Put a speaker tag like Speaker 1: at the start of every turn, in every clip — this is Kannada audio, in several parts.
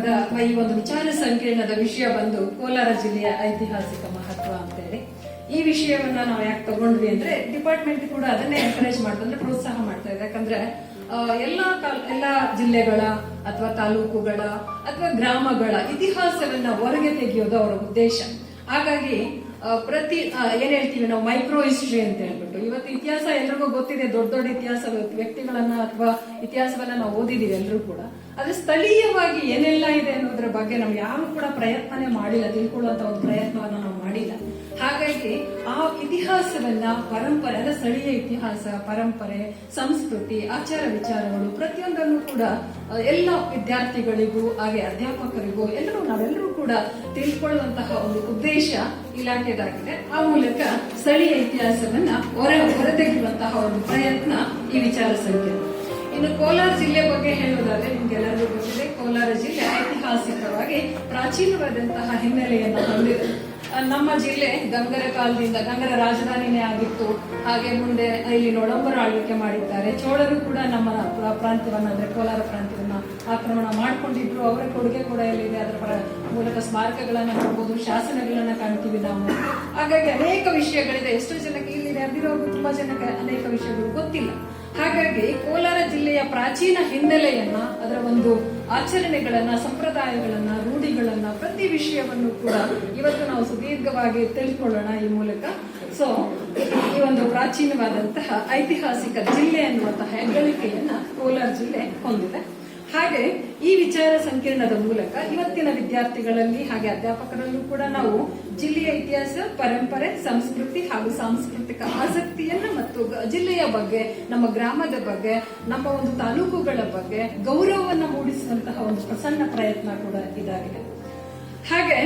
Speaker 1: ಕಾರ್ಯಕ್ರಮದ ಈ ಒಂದು ವಿಚಾರ ಸಂಕಿರಣದ ವಿಷಯ ಬಂದು ಕೋಲಾರ ಜಿಲ್ಲೆಯ ಐತಿಹಾಸಿಕ ಮಹತ್ವ ಅಂತ ಹೇಳಿ. ಈ ವಿಷಯವನ್ನ ನಾವು ಯಾಕೆ ತಗೊಂಡ್ವಿ ಅಂದ್ರೆ ಡಿಪಾರ್ಟ್ಮೆಂಟ್ ಕೂಡ ಅದನ್ನೇ ಎನ್ಕರೇಜ್ ಮಾಡ್ತಾ ಅಂದ್ರೆ ಪ್ರೋತ್ಸಾಹ ಮಾಡ್ತಾ ಇದೆ. ಯಾಕಂದ್ರೆ ಎಲ್ಲಾ ಜಿಲ್ಲೆಗಳ ಅಥವಾ ತಾಲೂಕುಗಳ ಅಥವಾ ಗ್ರಾಮಗಳ ಇತಿಹಾಸವನ್ನ ಹೊರಗೆ ತೆಗೆಯೋದು ಅವರ ಉದ್ದೇಶ. ಹಾಗಾಗಿ ಪ್ರತಿ ಏನ್ ಹೇಳ್ತೀವಿ ನಾವು ಮೈಕ್ರೋ ಹಿಸ್ಟ್ರಿ ಅಂತ ಹೇಳ್ಬಿಟ್ಟು, ಇವತ್ತು ಇತಿಹಾಸ ಎಲ್ರಿಗೂ ಗೊತ್ತಿದೆ, ದೊಡ್ಡ ದೊಡ್ಡ ಇತಿಹಾಸ ವ್ಯಕ್ತಿಗಳನ್ನ ಅಥವಾ ಇತಿಹಾಸವನ್ನ ನಾವು ಓದಿದೀವಿ ಎಲ್ಲರೂ ಕೂಡ. ಆದ್ರೆ ಸ್ಥಳೀಯವಾಗಿ ಏನೆಲ್ಲ ಇದೆ ಅನ್ನೋದ್ರ ಬಗ್ಗೆ ನಾವು ಯಾರು ಕೂಡ ಪ್ರಯತ್ನನೇ ಮಾಡಿಲ್ಲ, ತಿಳ್ಕೊಳ್ಳುವಂತ ಒಂದು ಪ್ರಯತ್ನವನ್ನ ನಾವು ಮಾಡಿಲ್ಲ. ಹಾಗಾಗಿ ಆ ಇತಿಹಾಸವನ್ನ ಪರಂಪರೆ ಅಂದ್ರೆ ಸ್ಥಳೀಯ ಇತಿಹಾಸ, ಪರಂಪರೆ, ಸಂಸ್ಕೃತಿ, ಆಚಾರ ವಿಚಾರಗಳು ಪ್ರತಿಯೊಂದನ್ನು ಕೂಡ ಎಲ್ಲ ವಿದ್ಯಾರ್ಥಿಗಳಿಗೂ ಹಾಗೆ ಅಧ್ಯಾಪಕರಿಗೂ ನಾವೆಲ್ಲರೂ ಕೂಡ ತಿಳ್ಕೊಳ್ಳುವಂತಹ ಒಂದು ಉದ್ದೇಶ ಇಲಾಖೆದಾಗಿದೆ. ಆ ಮೂಲಕ ಸ್ಥಳೀಯ ಇತಿಹಾಸವನ್ನ ಹೊರತೆಗೆಯುವಂತಹ ಒಂದು ಪ್ರಯತ್ನ ಈ ವಿಚಾರ ಸಂಖ್ಯೆ. ಇನ್ನು ಕೋಲಾರ ಜಿಲ್ಲೆ ಬಗ್ಗೆ ಹೇಳುವುದಾದ್ರೆ ನಿಮ್ಗೆಲ್ಲರಿಗೂ ಗೊತ್ತಿದೆ, ಕೋಲಾರ ಜಿಲ್ಲೆ ಐತಿಹಾಸಿಕವಾಗಿ ಪ್ರಾಚೀನವಾದಂತಹ ಹಿನ್ನೆಲೆಯನ್ನು ಹೊಂದಿದೆ. ನಮ್ಮ ಜಿಲ್ಲೆ ಗಂಗರ ಕಾಲದಿಂದ ಗಂಗರ ರಾಜಧಾನಿನೇ ಆಗಿತ್ತು. ಹಾಗೆ ಮುಂದೆ ಇಲ್ಲಿ ನೊಳಂಬರ ಆಳ್ವಿಕೆ ಮಾಡಿದ್ದಾರೆ. ಚೋಳರು ಕೂಡ ನಮ್ಮ ಪ್ರಾಂತ್ಯವನ್ನ ಅಂದ್ರೆ ಕೋಲಾರ ಪ್ರಾಂತ್ಯವನ್ನ ಆಕ್ರಮಣ ಮಾಡ್ಕೊಂಡಿದ್ರು. ಅವರ ಕೊಡುಗೆ ಕೂಡ ಎಲ್ಲಿದೆ, ಅದರ ಮೂಲಕ ಸ್ಮಾರಕಗಳನ್ನ ನೋಡಬಹುದು, ಶಾಸನಗಳನ್ನ ಕಾಣ್ತೀವಿ ನಾವು. ಹಾಗಾಗಿ ಅನೇಕ ವಿಷಯಗಳಿದೆ. ಎಷ್ಟೋ ಜನಕ್ಕೆ ಇಲ್ಲಿ ನೆರೆದಿರೋರು ತುಂಬಾ ಜನಕ್ಕೆ ಅನೇಕ ವಿಷಯಗಳು ಗೊತ್ತಿಲ್ಲ. ಹಾಗಾಗಿ ಕೋಲಾರ ಜಿಲ್ಲೆಯ ಪ್ರಾಚೀನ ಹಿನ್ನೆಲೆಯನ್ನ, ಅದರ ಒಂದು ಆಚರಣೆಗಳನ್ನ, ಸಂಪ್ರದಾಯಗಳನ್ನ, ರೂಢಿಗಳನ್ನ, ಪ್ರತಿ ವಿಷಯವನ್ನು ಕೂಡ ಇವತ್ತು ನಾವು ಸುದೀರ್ಘವಾಗಿ ತಿಳ್ಕೊಳ್ಳೋಣ ಈ ಮೂಲಕ. ಸೊ ಈ ಒಂದು ಪ್ರಾಚೀನವಾದಂತಹ ಐತಿಹಾಸಿಕ ಜಿಲ್ಲೆ ಅನ್ನುವಂತಹ ಹೆಗ್ಗಳಿಕೆಯನ್ನ ಕೋಲಾರ ಜಿಲ್ಲೆ ಹೊಂದಿದೆ. ಹಾಗೆ ಈ ವಿಚಾರ ಸಂಕಿರಣದ ಮೂಲಕ ಇವತ್ತಿನ ವಿದ್ಯಾರ್ಥಿಗಳಲ್ಲಿ ಹಾಗೆ ಅಧ್ಯಾಪಕರಲ್ಲೂ ಕೂಡ ನಾವು ಜಿಲ್ಲೆಯ ಇತಿಹಾಸ, ಪರಂಪರೆ, ಸಂಸ್ಕೃತಿ ಹಾಗೂ ಸಾಂಸ್ಕೃತಿಕ ಆಸಕ್ತಿಯನ್ನ ಮತ್ತು ಜಿಲ್ಲೆಯ ಬಗ್ಗೆ, ನಮ್ಮ ಗ್ರಾಮದ ಬಗ್ಗೆ, ನಮ್ಮ ಒಂದು ತಾಲೂಕುಗಳ ಬಗ್ಗೆ ಗೌರವವನ್ನು ಮೂಡಿಸುವಂತಹ ಒಂದು ಸಣ್ಣ ಪ್ರಯತ್ನ ಕೂಡ ಇದಾಗಿದೆ. ಹಾಗೆ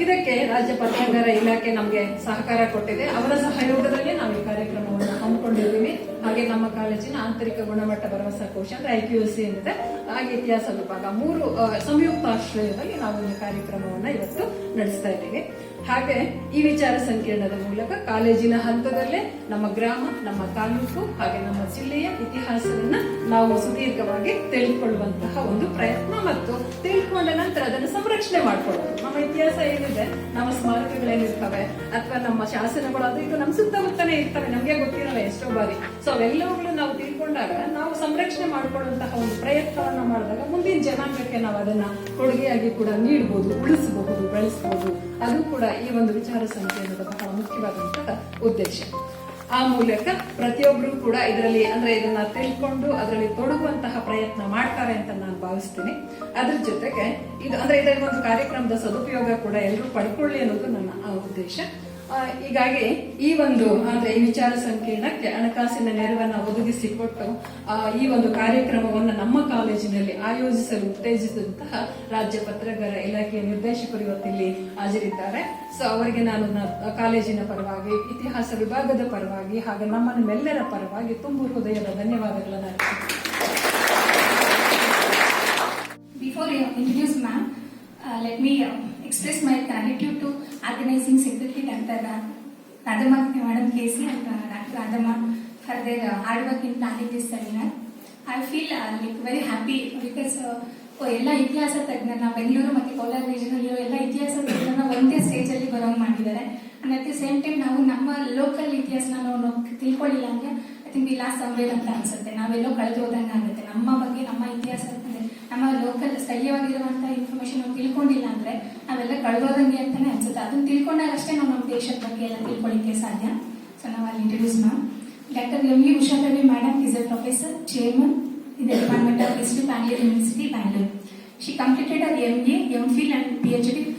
Speaker 1: ಇದಕ್ಕೆ ರಾಜ್ಯ ಪತ್ರಾಗಾರ ಇಲಾಖೆ ನಮಗೆ ಸಹಕಾರ ಕೊಟ್ಟಿದೆ. ಅವರ ಸಹಯೋಗದಲ್ಲಿ ನಾವು ಈ ಕಾರ್ಯಕ್ರಮವನ್ನು ಹಮ್ಮಿಕೊಂಡಿದ್ದೀವಿ. ಹಾಗೆ ನಮ್ಮ ಕಾಲೇಜಿನ ಆಂತರಿಕ ಗುಣಮಟ್ಟ ಭರವಸಾ ಕೋಶ ಅಂದ್ರೆ IQAC ಏನಿದೆ, ಹಾಗೆ ಇತಿಹಾಸ ವಿಭಾಗ 3 ಸಂಯುಕ್ತ ಆಶ್ರಯದಲ್ಲಿ ನಾವು ಈ ಕಾರ್ಯಕ್ರಮವನ್ನು ಇವತ್ತು ನಡೆಸ್ತಾ ಇದ್ದೀವಿ. ಹಾಗೆ ಈ ವಿಚಾರ ಸಂಕಿರಣದ ಮೂಲಕ ಕಾಲೇಜಿನ ಹಂತದಲ್ಲೇ ನಮ್ಮ ಗ್ರಾಮ, ನಮ್ಮ ತಾಲೂಕು ಹಾಗೆ ನಮ್ಮ ಜಿಲ್ಲೆಯ ಇತಿಹಾಸವನ್ನ ನಾವು ಸುದೀರ್ಘವಾಗಿ ತಿಳಿದುಕೊಳ್ಳುವಂತಹ ಒಂದು ಪ್ರಯತ್ನ ಮತ್ತು ತಿಳ್ಕೊಂಡ ನಂತರ ಅದನ್ನು ಸಂರಕ್ಷಣೆ ಮಾಡಿಕೊಳ್ಳೋದು. ನಮ್ಮ ಇತಿಹಾಸ ಏನಿದೆ, ನಮ್ಮ ಸ್ಮಾರಕಗಳೇನಿರ್ತವೆ ಅಥವಾ ನಮ್ಮ ಶಾಸನಗಳು, ಅದು ಇದು ನಮ್ಮ ಸುತ್ತಮುತ್ತನೇ ಇರ್ತವೆ, ನಮಗೆ ಗೊತ್ತಿರಲ್ಲ ಎಷ್ಟೋ ಬಾರಿ. ಸೊ ಅವೆಲ್ಲವುಗಳು ನಾವು ತಿಳ್ಕೊಂಡಾಗ ನಾವು ಸಂರಕ್ಷಣೆ ಮಾಡಿಕೊಳ್ಳುವಂತಹ ಒಂದು ಪ್ರಯತ್ನವನ್ನ ಮಾಡಿದಾಗ ಮುಂದಿನ ಜನಾಂಗಕ್ಕೆ ನಾವು ಅದನ್ನ ಕೊಡುಗೆಯಾಗಿ ಕೂಡ ನೀಡಬಹುದು, ಉಳಿಸಬಹುದು, ಬೆಳೆಸಬಹುದು. ಅದು ಕೂಡ ಈ ಒಂದು ವಿಚಾರ ಸಂಕಿರಣದ ಬಹಳ ಮುಖ್ಯವಾದಂತಹ ಉದ್ದೇಶ. ಆ ಮೂಲಕ ಪ್ರತಿಯೊಬ್ಬರು ಕೂಡ ಇದರಲ್ಲಿ ಅಂದ್ರೆ ಇದನ್ನ ತಿಳ್ಕೊಂಡು ಅದರಲ್ಲಿ ತೊಡಗುವಂತಹ ಪ್ರಯತ್ನ ಮಾಡ್ತಾರೆ ಅಂತ ನಾನು ಭಾವಿಸ್ತೀನಿ. ಅದ್ರ ಜೊತೆಗೆ ಇದರ ಒಂದು ಕಾರ್ಯಕ್ರಮದ ಸದುಪಯೋಗ ಕೂಡ ಎಲ್ಲರೂ ಪಡ್ಕೊಳ್ಳಿ ಅನ್ನೋದು ನನ್ನ ಉದ್ದೇಶ. ಹೀಗಾಗಿ ಈ ಒಂದು ಅಂದ್ರೆ ಈ ವಿಚಾರ ಸಂಕಿರಣಕ್ಕೆ ಹಣಕಾಸಿನ ನೆರವನ್ನ ಒದಗಿಸಿಕೊಟ್ಟು ಈ ಒಂದು ಕಾರ್ಯಕ್ರಮವನ್ನು ನಮ್ಮ ಕಾಲೇಜಿನಲ್ಲಿ ಆಯೋಜಿಸಲು ಉತ್ತೇಜಿಸಿದಂತಹ ರಾಜ್ಯ ಪತ್ರಗಾರ ಇಲಾಖೆಯ ನಿರ್ದೇಶಕರು ಇವತ್ತಿಲ್ಲಿ ಹಾಜರಿದ್ದಾರೆ. ಸೊ ಅವರಿಗೆ ನಾನು ಕಾಲೇಜಿನ ಪರವಾಗಿ, ಇತಿಹಾಸ ವಿಭಾಗದ ಪರವಾಗಿ ಹಾಗೆ ನಮ್ಮೆಲ್ಲರ ಪರವಾಗಿ ತುಂಬು ಹೃದಯದ ಧನ್ಯವಾದಗಳನ್ನು ಅರ್ಪಿಸುತ್ತೇನೆ.
Speaker 2: Before I introduce ma'am, let me express my gratitude to organizing secretary Dr. Radhamma Madam KC and Dr. Radhamma for their hard work in planning this seminar. I feel very happy because ಎಲ್ಲ ಇತಿಹಾಸ ತಜ್ಞರನ್ನ ಬೆಂಗಳೂರು ಮತ್ತು ಕೋಲಾರ ರೀಜನ್ ಅಲ್ಲಿ ಎಲ್ಲ ಇತಿಹಾಸ ತಜ್ಞರನ್ನ ಒಂದೇ ಸ್ಟೇಜ್ ಅಲ್ಲಿ ಬರೋಂಗ್ ಮಾಡಿದ್ದಾರೆ. And at the same time ನಾವು ನಮ್ಮ ಲೋಕಲ್ ಇತಿಹಾಸನ ನಾವು ತಿಳ್ಕೊಳ್ಳಿಲ್ಲ ಅಂದ್ರೆ I think we last somewhere ಅಂತ ಅನ್ಸುತ್ತೆ. ನಾವೆಲ್ಲೋ ಕಳೆದು ಹೋದಂಗ ಆಗುತ್ತೆ. ನಮ್ಮ ಬಗ್ಗೆ, ನಮ್ಮ ಇತಿಹಾಸ, ನಮ್ಮ ಲೋಕಲ್ ಸ್ಥಳೀಯವಾಗಿರುವಂತಹ ಇನ್ಫಾರ್ಮೇಶನ್ ನಾವು ತಿಳ್ಕೊಂಡಿಲ್ಲ ಅಂದ್ರೆ ನಾವೆಲ್ಲ ಕಳೆದೋದಂಗೆ ಅಂತಾನೆ ಅನ್ಸುತ್ತೆ. ಅದನ್ನ ತಿಳ್ಕೊಂಡಾಗ ಅಷ್ಟೇ ನಾವು ನಮ್ಮ ದೇಶದ ಬಗ್ಗೆ ಎಲ್ಲ ತಿಳ್ಕೊಳ್ಳಿಕ್ಕೆ ಸಾಧ್ಯ. ಸೊ ನಾವು ಅಲ್ಲಿ introduce ma'am Dr. M.E. Ushadevi Madam is a professor, chairman in the Department of History, Bangalore University, Bangalore. She completed her MA, MPhil and PhD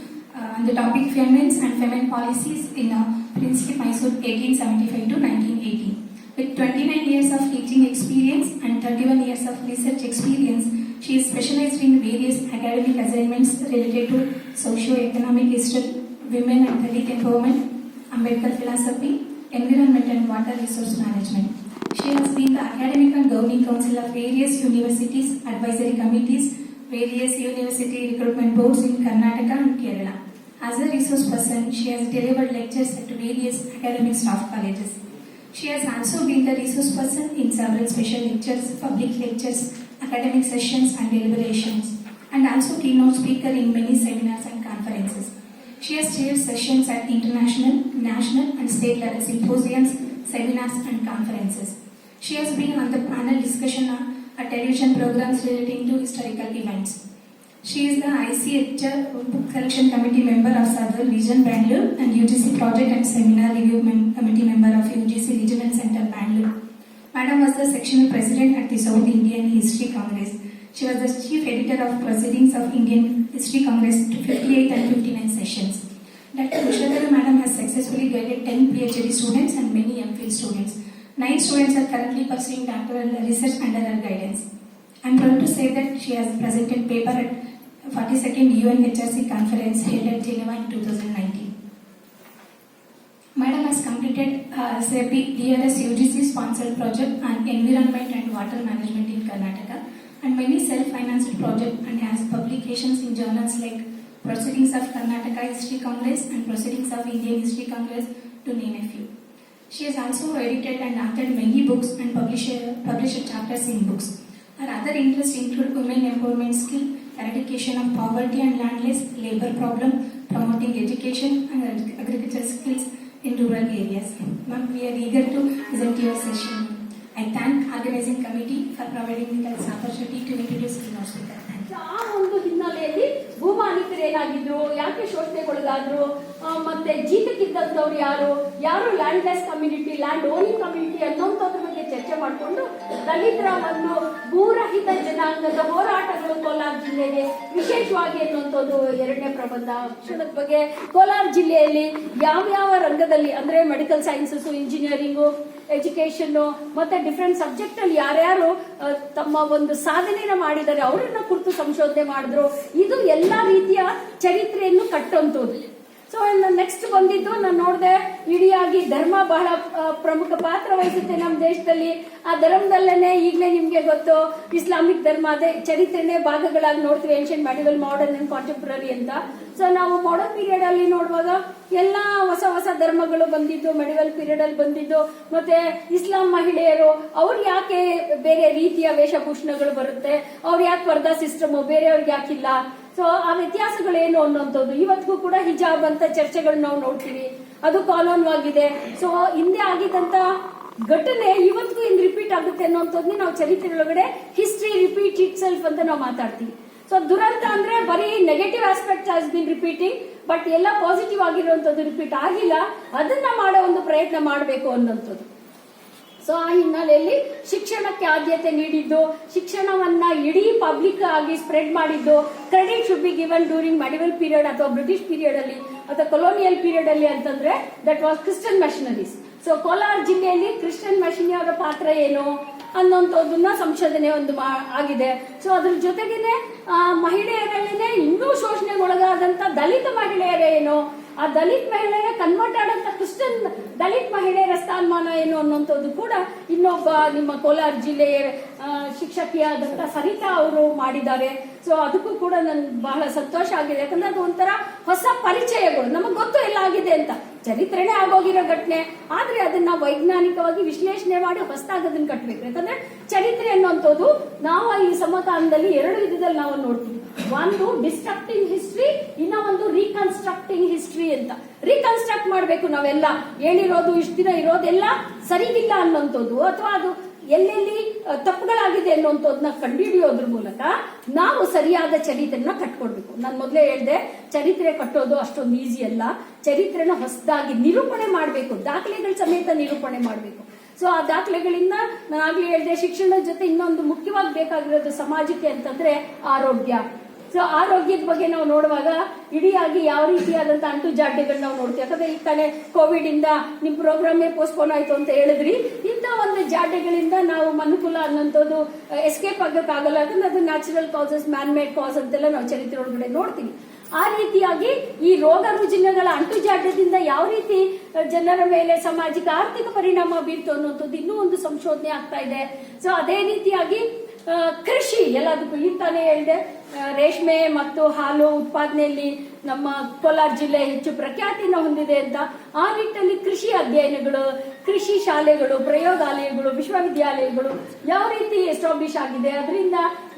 Speaker 2: on the topic Feminines and Feminine Policies in Princeton, Mysore, 1875 to 1918. With 29 years of teaching experience and 31 years of research experience, she is specialized in various academic assignments related to socio-economic history, women and Dalit empowerment, Ambedkar philosophy, environment and water resource management. She has been the academic and governing council of various universities, advisory committees, various university recruitment boards in Karnataka and Kerala. As a resource person, she has delivered lectures at various academic staff colleges. She has also been the resource person in several special lectures, public lectures, academic sessions and deliberations. and also keynote speaker in many seminars and conferences. She has chaired sessions at international, national and state level symposiums, seminars and conferences. She has been on the panel discussion at television programs relating to historical events. She is the ICHR Book Collection Committee member of Southern Region Bangalore and UGC Project and Seminar Review Committee member of UGC Regional Center Bangalore. Madam was the sectional president at the South Indian History Congress. She was the chief editor of Proceedings of Indian History Congress to 58 and 59 sessions. Dr. Ushadhara Madam has successfully guided 10 PhD students and many MPhil students. 9 students are currently pursuing doctoral research under her guidance. I am proud to say that she has presented paper at 42nd UNHRC conference held at Geneva in 2019. Madam has completed SAP DRS UGC sponsored project on environment and water management in Karnataka and many self-financed projects and has publications in journals like Proceedings of Karnataka History Congress and Proceedings of Indian History Congress, to name a few. She has also edited and authored many books and published chapters in books. Her other interests include women empowerment skill, eradication of poverty and landless, labor problem, promoting education and agricultural skills in rural areas. Ma'am, we are eager to listen to your session. I thank organizing committee for providing me this opportunity to introduce keynote speaker. Thank you.
Speaker 3: ಆ ಒಂದು ಹಿನ್ನೆಲೆಯಲ್ಲಿ ಭೂಮಾಲೀಕರೇನಾಗಿದ್ರು, ಯಾಕೆ ಶೋಷಣೆಗೊಳಗಾದ್ರು, ಮತ್ತೆ ಜೀತಕ್ಕಿದ್ದಂಥವ್ರು ಯಾರು landless community, land owning community ಅನ್ನೋಂಥದ್ರ ಬಗ್ಗೆ ಚರ್ಚೆ ಮಾಡಿಕೊಂಡು ದಲಿತರ ಒಂದು ಭೂರಹಿತ ಜನಾಂಗದ ಹೋರಾಟಗಳು ಕೋಲಾರ ಜಿಲ್ಲೆಗೆ ವಿಶೇಷವಾಗಿ ಅನ್ನುವಂಥದ್ದು ಎರಡನೇ ಪ್ರಬಂಧ. ಶಿಕ್ಷಣದ ಬಗ್ಗೆ ಕೋಲಾರ ಜಿಲ್ಲೆಯಲ್ಲಿ ಯಾವ್ಯಾವ ರಂಗದಲ್ಲಿ ಅಂದ್ರೆ ಮೆಡಿಕಲ್ ಸೈನ್ಸಸ್, ಇಂಜಿನಿಯರಿಂಗು, ಎಜುಕೇಶನ್ ಮತ್ತೆ ಡಿಫ್ರೆಂಟ್ ಸಬ್ಜೆಕ್ಟ್ ಅಲ್ಲಿ ಯಾರ್ಯಾರು ತಮ್ಮ ಒಂದು ಸಾಧನೆನ ಮಾಡಿದ್ದಾರೆ ಅವರನ್ನ ಕುರಿತು ಸಂಶೋಧನೆ ಮಾಡಿದ್ರು. ಇದು ಎಲ್ಲಾ ರೀತಿಯ ಚರಿತ್ರೆಯನ್ನು ಕಟ್ಟುವಂಥದ್ದು. ಸೊ ನೆಕ್ಸ್ಟ್ ಬಂದಿದ್ದು ನಾನು ನೋಡಿದೆ, ಇಡಿಯಾಗಿ ಧರ್ಮ ಬಹಳ ಪ್ರಮುಖ ಪಾತ್ರ ವಹಿಸುತ್ತೆ ನಮ್ಮ ದೇಶದಲ್ಲಿ. ಆ ಧರ್ಮದಲ್ಲೇನೆ ಈಗಲೇ ನಿಮ್ಗೆ ಗೊತ್ತು ಇಸ್ಲಾಮಿಕ್ ಧರ್ಮ, ಅದೇ ಚರಿತ್ರೆನೇ ಭಾಗಗಳಾಗಿ ನೋಡ್ತೀವಿ, ancient, medieval, modern and contemporary ಅಂತ. ಸೊ ನಾವು ಮಾಡರ್ನ್ ಪೀರಿಯಡ್ ಅಲ್ಲಿ ನೋಡುವಾಗ ಎಲ್ಲಾ ಹೊಸ ಧರ್ಮಗಳು ಬಂದಿದ್ದು, ಮೆಡಿವಲ್ ಪೀರಿಯಡ್ ಅಲ್ಲಿ ಬಂದಿದ್ದು. ಮತ್ತೆ ಇಸ್ಲಾಂ ಮಹಿಳೆಯರು ಅವ್ರು ಯಾಕೆ ಬೇರೆ ರೀತಿಯ ವೇಷಭೂಷಣಗಳು ಬರುತ್ತೆ, ಅವ್ರು ಯಾಕೆ ಪರ್ದಾ ಸಿಸ್ಟಮ್ ಬೇರೆಯವ್ರಿಗೆ ಯಾಕಿಲ್ಲ, ಸೊ ಆ ವ್ಯತ್ಯಾಸಗಳೇನು ಅನ್ನೋಂಥದ್ದು. ಇವತ್ತಿಗೂ ಕೂಡ ಹಿಜಾಬ್ ಅಂತ ಚರ್ಚೆಗಳು ನಾವು ನೋಡ್ತೀವಿ, ಅದು ಕಾನೂನವಾಗಿದೆ. ಸೊ ಹಿಂದೆ ಆಗಿದ್ದಂತ ಘಟನೆ ಇವತ್ತಿಗೂ ಹಿಂಗ್ ರಿಪೀಟ್ ಆಗುತ್ತೆ ಅನ್ನೋಂಥದ್ದು ನಾವು ಚರಿತ್ರೆ ಒಳಗಡೆ ಹಿಸ್ಟ್ರಿ ರಿಪೀಟ್ ಇಟ್ ಸೆಲ್ಫ್ ಅಂತ ನಾವು ಮಾತಾಡ್ತೀವಿ. ಸೊ ದುರಂತ ಅಂದ್ರೆ ಬರೀ negative aspect has been repeating, but ಎಲ್ಲ ಪಾಸಿಟಿವ್ ಆಗಿರುವಂತದ್ದು ರಿಪೀಟ್ ಆಗಿಲ್ಲ. ಅದನ್ನ ಮಾಡೋ ಒಂದು ಪ್ರಯತ್ನ ಮಾಡಬೇಕು ಅನ್ನೋಂಥದ್ದು. ಸೊ ಆ ಹಿನ್ನೆಲೆಯಲ್ಲಿ ಶಿಕ್ಷಣಕ್ಕೆ ಆದ್ಯತೆ ನೀಡಿದ್ದು, ಶಿಕ್ಷಣವನ್ನ ಇಡೀ ಪಬ್ಲಿಕ್ ಆಗಿ ಸ್ಪ್ರೆಡ್ ಮಾಡಿದ್ದು. Credit should be given during medieval period ಅಥವಾ ಬ್ರಿಟಿಷ್ ಪೀರಿಯಡ್ ಅಲ್ಲಿ ಅಥವಾ ಕೊಲೋನಿಯಲ್ ಪೀರಿಯಡ್ ಅಲ್ಲಿ ಅಂತಂದ್ರೆ that was Christian missionaries. So Kolar ಜಿಲ್ಲೆಯಲ್ಲಿ ಕ್ರಿಶ್ಚಿಯನ್ ಮಿಷನರಿ ಅವರ ಪಾತ್ರ ಏನು ಅನ್ನೋಂಥದ್ದನ್ನ ಸಂಶೋಧನೆ ಒಂದು ಆಗಿದೆ. ಸೊ ಅದ್ರ ಜೊತೆಗೇನೆ ಮಹಿಳೆಯರಲ್ಲೇನೆ ಇನ್ನೂ ಶೋಷಣೆಗೊಳಗಾದಂತ ದಲಿತ ಮಹಿಳೆಯರೇನು, ಆ ದಲಿತ ಮಹಿಳೆಯರ ಕನ್ವರ್ಟ್ ಆದಂತ ಕ್ರಿಶ್ಚಿಯನ್ ದಲಿತ ಮಹಿಳೆಯರ ಸ್ಥಾನಮಾನ ಏನು ಅನ್ನೋಂಥದ್ದು ಕೂಡ ಇನ್ನೊಬ್ಬ ನಿಮ್ಮ ಕೋಲಾರ ಜಿಲ್ಲೆಯ ಶಿಕ್ಷಕಿಯಾದಂತ ಸರಿತಾ ಅವರು ಮಾಡಿದ್ದಾರೆ. ಸೊ ಅದಕ್ಕೂ ಕೂಡ ನನ್ಗೆ ಬಹಳ ಸಂತೋಷ ಆಗಿದೆ. ಯಾಕಂದ್ರೆ ಅದು ಒಂಥರ ಹೊಸ ಪರಿಚಯಗಳು, ನಮಗ್ ಗೊತ್ತು ಎಲ್ಲ ಆಗಿದೆ ಅಂತ, ಚರಿತ್ರೆನೇ ಆಗೋಗಿರೋ ಘಟನೆ, ಆದ್ರೆ ಅದನ್ನ ವೈಜ್ಞಾನಿಕವಾಗಿ ವಿಶ್ಲೇಷಣೆ ಮಾಡಿ ಹೊಸದಾಗಿ ಅದನ್ನ ಕಟ್ಟಬೇಕು. ಯಾಕಂದ್ರೆ ಚರಿತ್ರೆ ಅನ್ನುವಂಥದ್ದು ನಾವು ಈ ಸಮಕಾಲದಲ್ಲಿ 2 ವಿಧದಲ್ಲಿ ನಾವು ನೋಡ್ತೀವಿ. ಒಂದು ಡಿಸ್ಟ್ರಕ್ಟಿಂಗ್ ಹಿಸ್ಟ್ರಿ, ಇನ್ನ ಒಂದು ರೀಕನ್ಸ್ಟ್ರಕ್ಟಿಂಗ್ ಹಿಸ್ಟ್ರಿ ಅಂತ. ರೀಕನ್ಸ್ಟ್ರಕ್ಟ್ ಮಾಡಬೇಕು, ನಾವೆಲ್ಲ ಹೇಳಿರೋದು ಇಷ್ಟು ದಿನ ಇರೋದೆಲ್ಲ ಸರಿಗಿಲ್ಲ ಅನ್ನೋಂಥದ್ದು, ಅಥವಾ ಅದು ಎಲ್ಲೆಲ್ಲಿ ತಪ್ಪುಗಳಾಗಿದೆ ಅನ್ನುವಂಥದ್ದನ್ನ ಕಂಡುಹಿಡಿಯೋದ್ರ ಮೂಲಕ ನಾವು ಸರಿಯಾದ ಚರಿತ್ರೆನ ಕಟ್ಕೊಡ್ಬೇಕು. ನಾನು ಮೊದಲೇ ಹೇಳಿದೆ, ಚರಿತ್ರೆ ಕಟ್ಟೋದು ಅಷ್ಟೊಂದು ಈಸಿ ಅಲ್ಲ. ಚರಿತ್ರೆನ ಹೊಸದಾಗಿ ನಿರೂಪಣೆ ಮಾಡಬೇಕು, ದಾಖಲೆಗಳ ಸಮೇತ ನಿರೂಪಣೆ ಮಾಡಬೇಕು. ಸೊ ಆ ದಾಖಲೆಗಳಿಂದ ನಾನು ಆಗ್ಲೇ ಹೇಳಿದೆ, ಶಿಕ್ಷಣದ ಜೊತೆ ಇನ್ನೊಂದು ಮುಖ್ಯವಾಗಿ ಬೇಕಾಗಿರೋದು ಸಮಾಜಕ್ಕೆ ಅಂತಂದ್ರೆ ಆರೋಗ್ಯ. ಸೊ ಆರೋಗ್ಯದ ಬಗ್ಗೆ ನಾವು ನೋಡುವಾಗ ಇಡಿಯಾಗಿ ಯಾವ ರೀತಿಯಾದಂತಹ ಅಂಟು ಜಾಡ್ಯಗಳನ್ನ ನಾವು ನೋಡ್ತೀವಿ. ಯಾಕಂದ್ರೆ ಈ ತಾನೇ ಕೋವಿಡ್ ಇಂದ ನಿಮ್ ಪ್ರೋಗ್ರಾಮೇ ಪೋಸ್ಟ್ಪೋನ್ ಆಯ್ತು ಅಂತ ಹೇಳಿದ್ರಿ. ಇಂಥ ಒಂದು ಜಾಡ್ಯಗಳಿಂದ ನಾವು ಮನುಕುಲ ಅನ್ನೋಂಥದ್ದು ಎಸ್ಕೇಪ್ ಆಗಕ್ಕಾಗಲ್ಲ. ಯಾಕಂದ್ರೆ ಅದು ನ್ಯಾಚುರಲ್ ಕಾಸಸ್, ಮ್ಯಾನ್ ಮೇಡ್ ಕಾಸ್ ಅಂತೆಲ್ಲ ನಾವು ಚರಿತ್ರೆ ಒಳಗಡೆ ನೋಡ್ತೀವಿ. ಆ ರೀತಿಯಾಗಿ ಈ ರೋಗ ರುಜಿನಗಳ ಅಂಟುಜಾಡ್ಯದಿಂದ ಯಾವ ರೀತಿ ಜನರ ಮೇಲೆ ಸಾಮಾಜಿಕ ಆರ್ಥಿಕ ಪರಿಣಾಮ ಬೀರ್ತು ಅನ್ನೋಂಥದ್ದು ಇನ್ನೂ ಒಂದು ಸಂಶೋಧನೆ ಆಗ್ತಾ ಇದೆ. ಸೊ ಅದೇ ರೀತಿಯಾಗಿ ಕೃಷಿ ಎಲ್ಲದಕ್ಕೂ ಈಗ ತಾನೇ ಹೇಳಿದೆ, ರೇಷ್ಮೆ ಮತ್ತು ಹಾಲು ಉತ್ಪಾದನೆಯಲ್ಲಿ ನಮ್ಮ ಕೋಲಾರ ಜಿಲ್ಲೆ ಹೆಚ್ಚು ಪ್ರಖ್ಯಾತಿನ ಹೊಂದಿದೆ ಅಂತ. ಆ ನಿಟ್ಟಿನಲ್ಲಿ ಕೃಷಿ ಅಧ್ಯಯನಗಳು, ಕೃಷಿ ಶಾಲೆಗಳು, ಪ್ರಯೋಗಾಲಯಗಳು, ವಿಶ್ವವಿದ್ಯಾಲಯಗಳು ಯಾವ ರೀತಿ ಎಸ್ಟಾಬ್ಲಿಷ್ ಆಗಿದೆ, ಅದರಿಂದ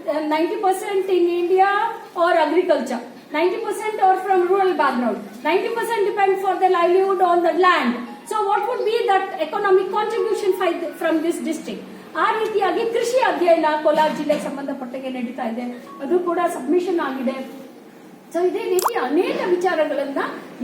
Speaker 3: 90% in India or agriculture, 90% are from rural background, 90% depend for their livelihood on the land. So what would be that economic contribution from this district? ಆ ರೀತಿಯಾಗಿ ಕೃಷಿ ಅಧ್ಯಯನ ಕೋಲಾರ ಜಿಲ್ಲೆಗೆ ಸಂಬಂಧಪಟ್ಟಗೆ ನಡೀತಾ ಇದೆ, ಅದು ಕೂಡ ಸಬ್ಮಿಷನ್ ಆಗಿದೆ. ಸೊ ಇದೇ ರೀತಿ ಅನೇಕ ವಿಚಾರಗಳನ್ನ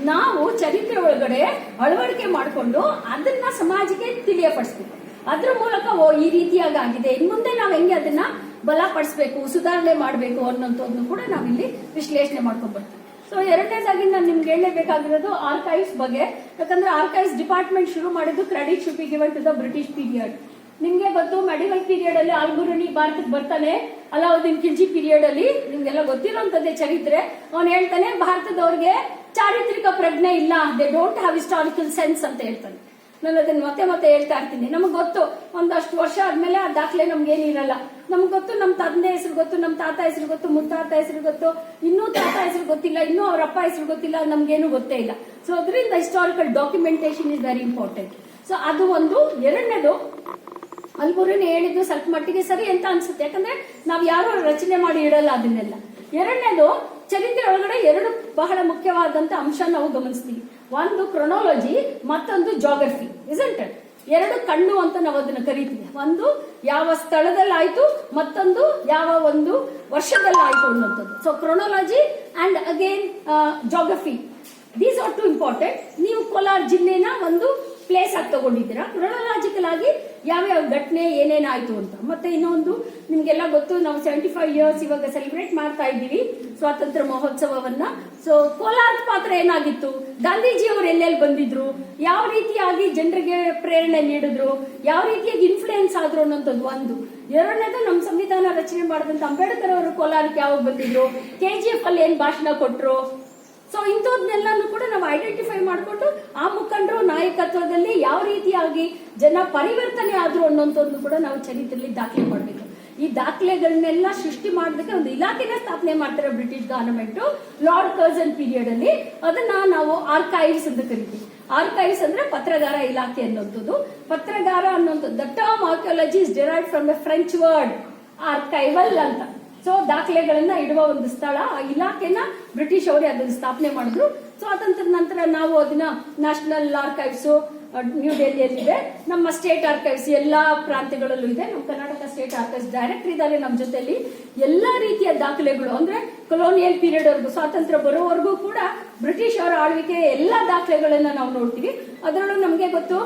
Speaker 3: ನಾವು ಚರಿತ್ರೆ ಒಳಗಡೆ ಅಳವಡಿಕೆ ಮಾಡಿಕೊಂಡು ಅದನ್ನ ಸಮಾಜಕ್ಕೆ ತಿಳಿಯಪಡಿಸ್ಬೇಕು. ಅದ್ರ ಮೂಲಕ ಈ ರೀತಿಯಾಗಿ ಆಗಿದೆ, ಇನ್ ಮುಂದೆ ನಾವು ಹೆಂಗೆ ಅದನ್ನ ಬಲಪಡಿಸಬೇಕು, ಸುಧಾರಣೆ ಮಾಡಬೇಕು ಅನ್ನೋಂಥದ್ದನ್ನು ಕೂಡ ನಾವಿಲ್ಲಿ ವಿಶ್ಲೇಷಣೆ ಮಾಡ್ಕೊಂಡು ಬರ್ತೀವಿ. ಸೊ ಎರಡನೇದಾಗಿ ನಾನು ನಿಮ್ಗೆ ಹೇಳಲೇಬೇಕಾಗಿರೋದು ಆರ್ಕೈವ್ಸ್ ಬಗ್ಗೆ. ಯಾಕಂದ್ರೆ ಆರ್ಕೈವ್ಸ್ ಡಿಪಾರ್ಟ್ಮೆಂಟ್ ಶುರು ಮಾಡಿದ್ದು credit should be given to the British period. ನಿಮ್ಗೆ ಗೊತ್ತು, ಮೆಡಿವಲ್ ಪೀರಿಯಡ್ ಅಲ್ಲಿ ಅಲ್ಬುರುನಿ ಭಾರತಕ್ಕೆ ಬರ್ತಾನೆ, ಅಲಾವುದ್ದೀನ್ ಖಿಲ್ಜಿ ಪೀರಿಯಡ್ ಅಲ್ಲಿ ನಿಮ್ಗೆಲ್ಲ ಗೊತ್ತಿರೋಂಥದ್ದೇ ಚರಿತ್ರೆ. ಅವನು ಹೇಳ್ತಾನೆ ಭಾರತದವ್ರಿಗೆ ಚಾರಿತ್ರಿಕ ಪ್ರಜ್ಞೆ ಇಲ್ಲ, they don't have historical sense ಅಂತ ಹೇಳ್ತಾನೆ. ನಾನು ಅದನ್ನ ಮತ್ತೆ ಹೇಳ್ತಾ ಇರ್ತೀನಿ. ನಮ್ಗೆ ಗೊತ್ತು ಒಂದಷ್ಟು ವರ್ಷ ಆದ್ಮೇಲೆ ಆ ದಾಖಲೆ ನಮ್ಗೇನಿರಲ್ಲ. ನಮ್ಗೆ ಗೊತ್ತು ನಮ್ಮ ತಂದೆ ಹೆಸರು ಗೊತ್ತು, ನಮ್ಮ ತಾತ ಹೆಸರು ಗೊತ್ತು, ಮುತ್ತಾತ ಹೆಸರು ಗೊತ್ತು, ಇನ್ನೂ ತಾತ ಹೆಸರು ಗೊತ್ತಿಲ್ಲ, ಇನ್ನೂ ಅವ್ರ ಅಪ್ಪ ಹೆಸರು ಗೊತ್ತಿಲ್ಲ, ನಮ್ಗೇನು ಗೊತ್ತೇ ಇಲ್ಲ. ಸೊ ಅದರಿಂದ historical documentation is very important. So ಅದು ಒಂದು. ಎರಡನೇದು, ಅಲ್ಬುರುನಿ ಹೇಳಿದ್ದು ಸ್ವಲ್ಪ ಮಟ್ಟಿಗೆ ಸರಿ ಅಂತ ಅನ್ಸುತ್ತೆ, ಯಾಕಂದ್ರೆ ನಾವ್ ಯಾರು ರಚನೆ ಮಾಡಿ ಇಡಲ್ಲ ಅದನ್ನೆಲ್ಲ. ಎರಡನೇದು, ಚರಿತ್ರೆ ಒಳಗಡೆ ಎರಡು ಬಹಳ ಮುಖ್ಯವಾದಂತ ಅಂಶ ನಾವು ಗಮನಿಸ್ತೀವಿ. ಒಂದು ಕ್ರೊನಾಲಜಿ, ಮತ್ತೊಂದು ಜಾಗ್ರಫಿ, ಇಸಂಟ್ ಇಟ್? ಎರಡು ಕಣ್ಣು ಅಂತ ನಾವು ಅದನ್ನ ಕರಿತೀವಿ. ಒಂದು ಯಾವ ಸ್ಥಳದಲ್ಲಾಯ್ತು, ಮತ್ತೊಂದು ಯಾವ ಒಂದು ವರ್ಷದಲ್ಲಾಯ್ತು ಅನ್ನೋಂಥದ್ದು. So chronology and again geography, these are two important. ನೀವು ಕೋಲಾರ ಜಿಲ್ಲೆನ ಒಂದು ಪ್ಲೇಸ್ ಆಗಿ ತಗೊಂಡಿದ್ದೀರಾ, ಕ್ರೊನಾಲಜಿಕಲ್ ಆಗಿ ಯಾವ್ಯಾವ ಘಟನೆ ಏನೇನಾಯ್ತು ಅಂತ. ಮತ್ತೆ ಇನ್ನೊಂದು, ನಿಮ್ಗೆಲ್ಲ ಗೊತ್ತು, ನಾವು 75 years ಇವಾಗ ಸೆಲೆಬ್ರೇಟ್ ಮಾಡ್ತಾ ಇದ್ದೀವಿ ಸ್ವಾತಂತ್ರ್ಯ ಮಹೋತ್ಸವವನ್ನ. ಸೊ ಕೋಲಾರದ ಪಾತ್ರ ಏನಾಗಿತ್ತು, ಗಾಂಧೀಜಿಯವರು ಎಲ್ಲೆಲ್ಲಿ ಬಂದಿದ್ರು, ಯಾವ ರೀತಿಯಾಗಿ ಜನರಿಗೆ ಪ್ರೇರಣೆ ನೀಡಿದ್ರು, ಯಾವ ರೀತಿಯಾಗಿ ಇನ್ಫ್ಲೂಯೆನ್ಸ್ ಆದ್ರು ಅನ್ನೋಂಥದ್ದು ಒಂದು. ಎರಡನೇದು, ನಮ್ಮ ಸಂವಿಧಾನ ರಚನೆ ಮಾಡಿದಂತ ಅಂಬೇಡ್ಕರ್ ಅವರು ಕೋಲಾರಕ್ಕೆ ಯಾವಾಗ ಬಂದಿದ್ರು, KGF ಅಲ್ಲಿ ಏನ್ ಭಾಷಣ ಕೊಟ್ರು. ಸೊ ಇಂಥದ್ದನ್ನೆಲ್ಲಾನು ಕೂಡ ನಾವು ಐಡೆಂಟಿಫೈ ಮಾಡಿಕೊಂಡು ಆ ಮುಖಂಡರು ನಾಯಕತ್ವದಲ್ಲಿ ಯಾವ ರೀತಿಯಾಗಿ ಜನ ಪರಿವರ್ತನೆ ಆದ್ರು ಅನ್ನೋಂಥದ್ದು ಕೂಡ ನಾವು ಚರಿತ್ರೆಯಲ್ಲಿ ದಾಖಲೆ ಮಾಡಬೇಕು. ಈ ದಾಖಲೆಗಳನ್ನೆಲ್ಲ ಸೃಷ್ಟಿ ಮಾಡೋದಕ್ಕೆ ಒಂದು ಇಲಾಖೆನ ಸ್ಥಾಪನೆ ಮಾಡ್ತಾರೆ British government lord Curzon period ಅಲ್ಲಿ. ಅದನ್ನ ನಾವು ಆರ್ಕೈವ್ಸ್ ಅಂತ ಕರಿತೀವಿ. ಆರ್ಕೈವ್ಸ್ ಅಂದ್ರೆ ಪತ್ರಗಾರ ಇಲಾಖೆ ಅನ್ನೋಂಥದ್ದು. ಪತ್ರಗಾರ ಅನ್ನೋಂಥದ್ದು, the term archaeology is derived from the French word archival ಅಂತ. ಸೊ ದಾಖಲೆಗಳನ್ನ ಇಡುವ ಒಂದು ಸ್ಥಳ, ಆ ಇಲಾಖೆನ ಬ್ರಿಟಿಷ್ ಅವರೇ ಅದನ್ನ ಸ್ಥಾಪನೆ ಮಾಡಿದ್ರು. ಸ್ವಾತಂತ್ರ್ಯದ ನಂತರ ನಾವು ಅದನ್ನ ನ್ಯಾಷನಲ್ ಆರ್ಕೈವ್ಸ್ ನ್ಯೂ ಡೆಲ್ಲಿಯಲ್ಲಿದೆ, ನಮ್ಮ ಸ್ಟೇಟ್ ಆರ್ಕೈವ್ಸ್ ಎಲ್ಲಾ ಪ್ರಾಂತ್ಯಗಳಲ್ಲೂ ಇದೆ, ನಮ್ಮ ಕರ್ನಾಟಕ ಸ್ಟೇಟ್ ಆರ್ಕೈವ್ಸ್ ಡೈರೆಕ್ಟರ್ ಇದ್ದಾರೆ ನಮ್ಮ ಜೊತೆಲಿ. ಎಲ್ಲಾ ರೀತಿಯ ದಾಖಲೆಗಳು ಅಂದ್ರೆ ಕೊಲೋನಿಯಲ್ ಪೀರಿಯಡ್ ವರ್ಗು, ಸ್ವಾತಂತ್ರ್ಯ ಬರೋವರೆಗೂ ಕೂಡ ಬ್ರಿಟಿಷ್ ಅವರ ಆಳ್ವಿಕೆ ಎಲ್ಲಾ ದಾಖಲೆಗಳನ್ನ ನಾವು ನೋಡ್ತೀವಿ. ಅದರಲ್ಲೂ ನಮ್ಗೆ ಗೊತ್ತು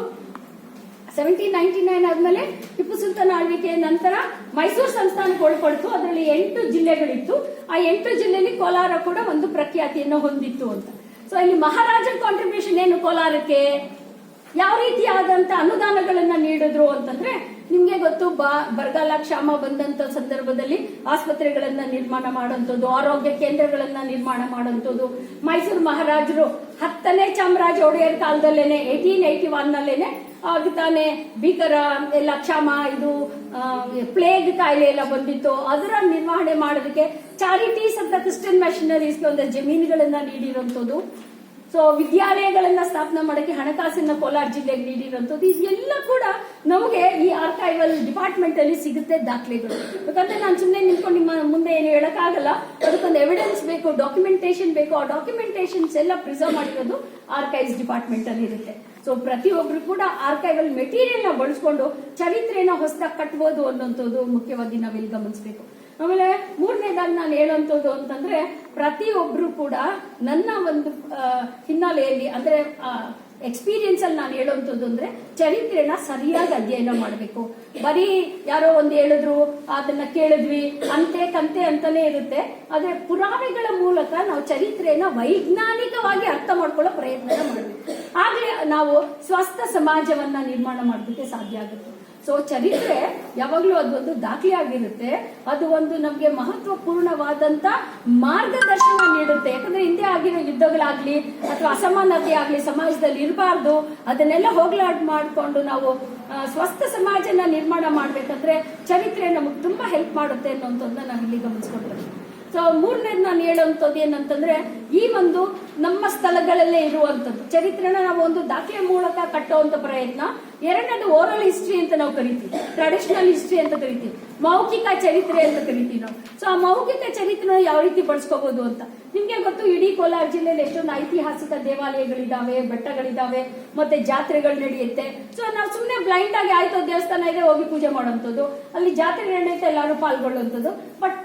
Speaker 3: 1799 ಆದ್ಮೇಲೆ ಟಿಪ್ಪು ಸುಲ್ತಾನ್ ಆಳ್ವಿಕೆ ನಂತರ ಮೈಸೂರು ಸಂಸ್ಥಾನಕ್ಕೆ ಒಳಪಡ್ತು. ಅದರಲ್ಲಿ 8 ಜಿಲ್ಲೆಗಳಿತ್ತು. ಆ 8 ಜಿಲ್ಲೆಯಲ್ಲಿ ಕೋಲಾರ ಕೂಡ ಒಂದು ಪ್ರಖ್ಯಾತಿಯನ್ನು ಹೊಂದಿತ್ತು ಅಂತ. ಸೊ ಇಲ್ಲಿ ಮಹಾರಾಜರ ಕಾಂಟ್ರಿಬ್ಯೂಷನ್ ಏನು ಕೋಲಾರಕ್ಕೆ, ಯಾವ ರೀತಿಯಾದಂತ ಅನುದಾನಗಳನ್ನ ನೀಡಿದ್ರು ಅಂತಂದ್ರೆ ನಿಮ್ಗೆ ಗೊತ್ತು, ಬರಗಾಲ ಕ್ಷಾಮ ಬಂದಂತ ಸಂದರ್ಭದಲ್ಲಿ ಆಸ್ಪತ್ರೆಗಳನ್ನ ನಿರ್ಮಾಣ ಮಾಡುವಂಥದ್ದು, ಆರೋಗ್ಯ ಕೇಂದ್ರಗಳನ್ನ ನಿರ್ಮಾಣ ಮಾಡುವಂಥದ್ದು. ಮೈಸೂರು ಮಹಾರಾಜರು 10ನೇ ಚಾಮರಾಜ ಒಡೆಯರ್ ಕಾಲದಲ್ಲೇನೆ 1881 ನಲ್ಲೇನೆ ತಾನೇ ಭೀಕರ ಎಲ್ಲ ಕ್ಷಾಮ, ಇದು ಪ್ಲೇಗ್ ಕಾಯಿಲೆ ಎಲ್ಲ ಬಂದಿತ್ತು. ಅದರ ನಿರ್ವಹಣೆ ಮಾಡೋದಕ್ಕೆ ಚಾರಿಟೀಸ್ ಅಂತ ಕ್ರಿಶ್ಚಿಯನ್ ಮಿಷನರೀಸ್ಗೆ ಒಂದು ಜಮೀನುಗಳನ್ನ ನೀಡಿರುವಂತದ್ದು. ಸೊ ವಿದ್ಯಾಲಯಗಳನ್ನ ಸ್ಥಾಪನೆ ಮಾಡಕ್ಕೆ ಹಣಕಾಸಿನ ಕೋಲಾರ ಜಿಲ್ಲೆಗೆ ನೀಡಿರುವಂತದ್ದು. ಇದೆಲ್ಲ ಕೂಡ ನಮಗೆ ಈ ಆರ್ಕೈವಲ್ ಡಿಪಾರ್ಟ್ಮೆಂಟ್ ಅಲ್ಲಿ ಸಿಗುತ್ತೆ ದಾಖಲೆಗಳು. ಯಾಕಂದ್ರೆ ನಾನು ಸುಮ್ಮನೆ ನಿಂತ್ಕೊಂಡು ನಿಮ್ಮ ಮುಂದೆ ಏನು ಹೇಳಕ್ಕಾಗಲ್ಲ, ಅದಕ್ಕೊಂದು ಎವಿಡೆನ್ಸ್ ಬೇಕು, ಡಾಕ್ಯುಮೆಂಟೇಶನ್ ಬೇಕು. ಆ ಡಾಕ್ಯುಮೆಂಟೇಶನ್ಸ್ ಎಲ್ಲ ಪ್ರಿಸರ್ವ್ ಮಾಡಿರೋದು ಆರ್ಕೈವ್ಸ್ ಡಿಪಾರ್ಟ್ಮೆಂಟ್ ಅಲ್ಲಿ ಇರುತ್ತೆ. ಸೊ ಪ್ರತಿಯೊಬ್ರು ಕೂಡ ಆರ್ಕೈವಲ್ ಮೆಟೀರಿಯಲ್ ನ ಬಳಸ್ಕೊಂಡು ಚರಿತ್ರೆನ ಹೊಸದಾಗಿ ಕಟ್ಬೋದು ಅನ್ನೋಂಥದ್ದು ಮುಖ್ಯವಾಗಿ ನಾವಿಲ್ಲಿ ಗಮನಿಸಬೇಕು. ಆಮೇಲೆ ಮೂರನೇದಾಗಿ ನಾನು ಹೇಳುವಂಥದ್ದು ಅಂತಂದ್ರೆ, ಪ್ರತಿಯೊಬ್ರು ಕೂಡ ನನ್ನ ಒಂದು ಹಿನ್ನೆಲೆಯಲ್ಲಿ ಅಂದ್ರೆ ಎಕ್ಸ್ಪೀರಿಯನ್ಸ್ ಅಲ್ಲಿ ನಾನು ಹೇಳುವಂಥದ್ದು ಅಂದ್ರೆ ಚರಿತ್ರೆನ ಸರಿಯಾಗಿ ಅಧ್ಯಯನ ಮಾಡಬೇಕು. ಬರೀ ಯಾರೋ ಒಂದು ಹೇಳಿದ್ರು ಅದನ್ನ ಕೇಳಿದ್ವಿ ಅಂತೆ ಕಂತೆ ಅಂತಾನೆ ಇರುತ್ತೆ. ಆದ್ರೆ ಪುರಾವೆಗಳ ಮೂಲಕ ನಾವು ಚರಿತ್ರೆಯನ್ನ ವೈಜ್ಞಾನಿಕವಾಗಿ ಅರ್ಥ ಮಾಡ್ಕೊಳ್ಳೋ ಪ್ರಯತ್ನ ಮಾಡಬೇಕು. ಆಗ್ಲೇ ನಾವು ಸ್ವಸ್ಥ ಸಮಾಜವನ್ನ ನಿರ್ಮಾಣ ಮಾಡೋದಕ್ಕೆ ಸಾಧ್ಯ ಆಗುತ್ತೆ. ಸೊ ಚರಿತ್ರೆ ಯಾವಾಗ್ಲೂ ಅದೊಂದು ದಾಖಲೆ ಆಗಿರುತ್ತೆ. ಅದು ಒಂದು ನಮ್ಗೆ ಮಹತ್ವಪೂರ್ಣವಾದಂತ ಮಾರ್ಗದರ್ಶನ ನೀಡುತ್ತೆ. ಯಾಕಂದ್ರೆ ಹಿಂದೆ ಆಗಿರೋ ಯುದ್ಧಗಳಾಗ್ಲಿ ಅಥವಾ ಅಸಮಾನತೆ ಆಗ್ಲಿ ಸಮಾಜದಲ್ಲಿ ಇರಬಾರ್ದು. ಅದನ್ನೆಲ್ಲ ಹೋಗ್ಲಾಡ್ ಮಾಡಿಕೊಂಡು ನಾವು ಸ್ವಸ್ಥ ಸಮಾಜನ ನಿರ್ಮಾಣ ಮಾಡ್ಬೇಕಂದ್ರೆ ಚರಿತ್ರೆ ನಮಗೆ ತುಂಬಾ ಹೆಲ್ಪ್ ಮಾಡುತ್ತೆ ಅನ್ನೋಂಥದ್ದನ್ನ ನಾವಿಲ್ಲಿ ಗಮನಿಸ್ಕೊಳ್ತೀವಿ. ಸೊ ಮೂರನೇದು ನಾನು ಹೇಳುವಂಥದ್ದು ಏನಂತಂದ್ರೆ ಈ ಒಂದು ನಮ್ಮ ಸ್ಥಳಗಳಲ್ಲೇ ಇರುವಂಥದ್ದು ಚರಿತ್ರೆನ ನಾವು ಒಂದು ದಾಖಲೆ ಮೂಲಕ ಕಟ್ಟುವಂತ ಪ್ರಯತ್ನ. ಎರಡನೇದು ಓರಲ್ ಹಿಸ್ಟ್ರಿ ಅಂತ ನಾವು ಕರಿತೀವಿ, ಟ್ರೆಡಿಷನಲ್ ಹಿಸ್ಟ್ರಿ ಅಂತ ಕರಿತೀವಿ, ಮೌಖಿಕ ಚರಿತ್ರೆ ಅಂತ ಕರಿತೀವಿ ನಾವು. ಸೊ ಆ ಮೌಖಿಕ ಚರಿತ್ರೆ ಯಾವ ರೀತಿ ಬಳಸ್ಕೋಬಹುದು ಅಂತ ನಿಮ್ಗೆ ಗೊತ್ತು. ಇಡೀ ಕೋಲಾರ ಜಿಲ್ಲೆಯಲ್ಲಿ ಎಷ್ಟೊಂದು ಐತಿಹಾಸಿಕ ದೇವಾಲಯಗಳಿದಾವೆ, ಬೆಟ್ಟಗಳಿದಾವೆ, ಮತ್ತೆ ಜಾತ್ರೆಗಳು ನಡೆಯುತ್ತೆ. ಸೊ ನಾವು ಸುಮ್ಮನೆ ಬ್ಲೈಂಡ್ ಆಗಿ ಆಯ್ತು ದೇವಸ್ಥಾನ ಇದೆ ಹೋಗಿ ಪೂಜೆ ಮಾಡುವಂಥದ್ದು, ಅಲ್ಲಿ ಜಾತ್ರೆ ನಡೆಯುತ್ತೆ ಎಲ್ಲರೂ ಪಾಲ್ಗೊಳ್ಳುವಂಥದ್ದು. ಬಟ್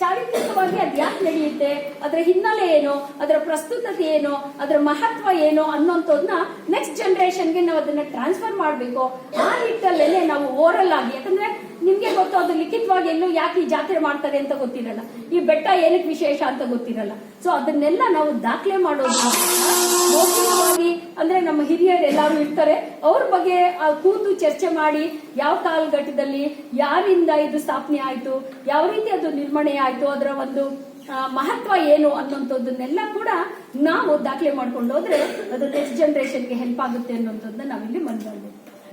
Speaker 3: ಚಾರಿತ್ರಿಕವಾಗಿ ಅದು ಯಾಕೆ ನಡೆಯುತ್ತೆ, ಅದರ ಹಿನ್ನೆಲೆ ಏನು, ಅದರ ಪ್ರಸ್ತುತತೆ ಏನು, ಅದರ ಮಹತ್ವ ಏನು ಅನ್ನೋಂಥದ್ದನ್ನ ನೆಕ್ಸ್ಟ್ ಜನರೇಷನ್ಗೆ ನಾವು ಅದನ್ನ ಟ್ರಾನ್ಸ್ಫರ್ ಮಾಡಬೇಕು. ಆ ನಿಟ್ಟಲ್ಲೇ ನಾವು ಓರಲ್ ಆಗಿ, ಯಾಕಂದ್ರೆ ನಿಮ್ಗೆ ಗೊತ್ತು ಅದು ಲಿಖಿತವಾಗಿ ಎಲ್ಲೂ ಯಾಕೆ ಈ ಜಾತ್ರೆ ಮಾಡ್ತಾರೆ ಅಂತ ಗೊತ್ತಿರಲ್ಲ, ಈ ಬೆಟ್ಟ ಏನಕ್ಕೆ ವಿಶೇಷ ಅಂತ ಗೊತ್ತಿರಲ್ಲ. ಸೊ ಅದನ್ನೆಲ್ಲ ನಾವು ದಾಖಲೆ ಮಾಡೋದು ಮೌಖಿಕವಾಗಿ, ಅಂದ್ರೆ ನಮ್ಮ ಹಿರಿಯರು ಎಲ್ಲರೂ ಇರ್ತಾರೆ, ಅವ್ರ ಬಗ್ಗೆ ಕೂತು ಚರ್ಚೆ ಮಾಡಿ ಯಾವ ಕಾಲಘಟ್ಟದಲ್ಲಿ ಯಾರಿಂದ ಇದು ಸ್ಥಾಪನೆ ಆಯ್ತು, ಯಾವ ರೀತಿ ಅದು ನಿರ್ಮಾಣ ಆಯ್ತು, ಅದರ ಒಂದು ಮಹತ್ವ ಏನು ಅನ್ನೋಂಥದ್ದನ್ನೆಲ್ಲ ಕೂಡ ನಾವು ದಾಖಲೆ ಮಾಡ್ಕೊಂಡು ಹೋದ್ರೆ ಅದು ನೆಕ್ಸ್ಟ್ ಜನರೇಷನ್ಗೆ ಹೆಲ್ಪ್ ಆಗುತ್ತೆ ಅನ್ನೋಂಥದ್ದನ್ನ ನಾವಿಲ್ಲಿ ಮನಗಂಡು.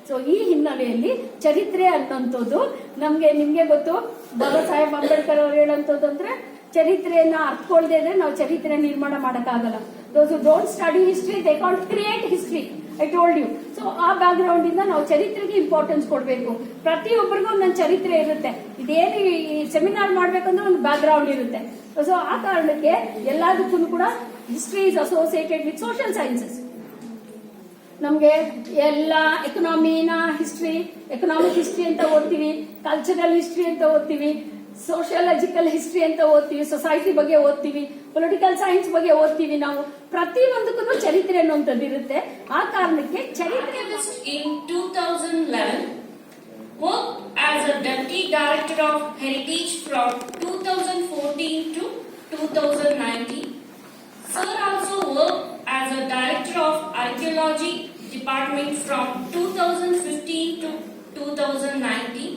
Speaker 3: ಸೊ ಈ ಹಿನ್ನೆಲೆಯಲ್ಲಿ ಚರಿತ್ರೆ ಅನ್ನೋಂಥದ್ದು ನಿಮ್ಗೆ ಗೊತ್ತು, ಬಾಬಾ ಸಾಹೇಬ್ ಅಂಬೇಡ್ಕರ್ ಅವರು ಹೇಳೋಂಥದ್ದು ಅಂದ್ರೆ ಚರಿತ್ರೆಯನ್ನ ಅರ್ಥಕೊಳ್ದೇ ಇದ್ರೆ ನಾವು ಚರಿತ್ರೆ ನಿರ್ಮಾಣ ಮಾಡಕ್ಕಾಗಲ್ಲ. Those who don't study history they can't create history, I told you. So ಆ ಬ್ಯಾಕ್ ಗ್ರೌಂಡ್ ಇಂದ ನಾವು ಚರಿತ್ರೆಗೆ ಇಂಪಾರ್ಟೆನ್ಸ್ ಕೊಡಬೇಕು. ಪ್ರತಿಯೊಬ್ಬರಿಗೂ ಒಂದೊಂದು ಚರಿತ್ರೆ ಇರುತ್ತೆ. ಇದೇನು ಈ ಸೆಮಿನಾರ್ ಮಾಡ್ಬೇಕಂದ್ರೆ ಒಂದು ಬ್ಯಾಕ್ ಗ್ರೌಂಡ್ ಇರುತ್ತೆ. ಸೊ ಆ ಕಾರಣಕ್ಕೆ ಎಲ್ಲದಕ್ಕೂ ಕೂಡ history is associated with social sciences. ನಮ್ಗೆ ಎಲ್ಲ ಎಕನಾಮಿಕ್ ಹಿಸ್ಟ್ರಿ ಅಂತ ಓದ್ತೀವಿ, ಕಲ್ಚರಲ್ ಹಿಸ್ಟ್ರಿ ಅಂತ ಓದ್ತೀವಿ, ಸೋಷಿಯಾಲಜಿಕಲ್ ಹಿಸ್ಟ್ರಿ ಅಂತ ಓದ್ತೀವಿ, ಸೊಸೈಟಿ ಬಗ್ಗೆ ಓದ್ತೀವಿ, ಪೊಲಿಟಿಕಲ್ ಸೈನ್ಸ್ ಬಗ್ಗೆ ಓದ್ತೀವಿ. ನಾವು ಪ್ರತಿ ಒಂದಕ್ಕೂ ಚರಿತ್ರೆ ಅನ್ನುವಂಥದ್ದು ಇರುತ್ತೆ. ಆ ಕಾರಣಕ್ಕೆ ಚರಿತ್ರೆ
Speaker 4: in 2011 worked as a deputy director of heritage from 2014 to 2019. Sir also worked as a director of archaeology department from 2015 to 2019.